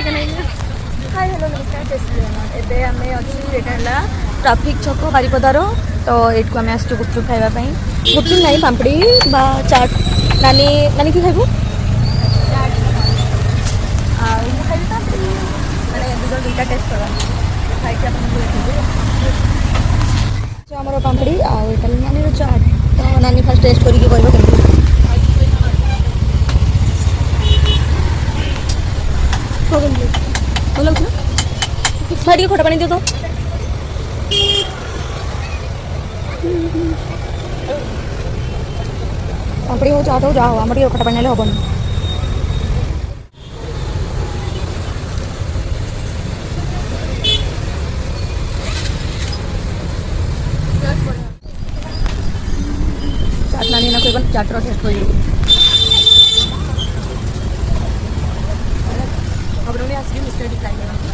hi hello नमस्कार जय एबे आम अच्छे ट्राफिक छक बारिपदार तो ये आम आस गुपचुप खावाई गुपचुप नहीं पापड़ी बा चाट नानी नानी कि खाइबू खाइबी पापड़ी मैंने दुईटा टेस्ट करा खाई आमर पापड़ी आउ नानी चाट तो नानी फास्ट टेस्ट करके कहब भल लगे भाई खटा पानी दियो तो पापड़ी हो चाट हो जाओ आम खटा पानी हेबन चाट नानी ना कोई चाटर टेस्ट कर अब आसिक मिस्टर ट्राई कर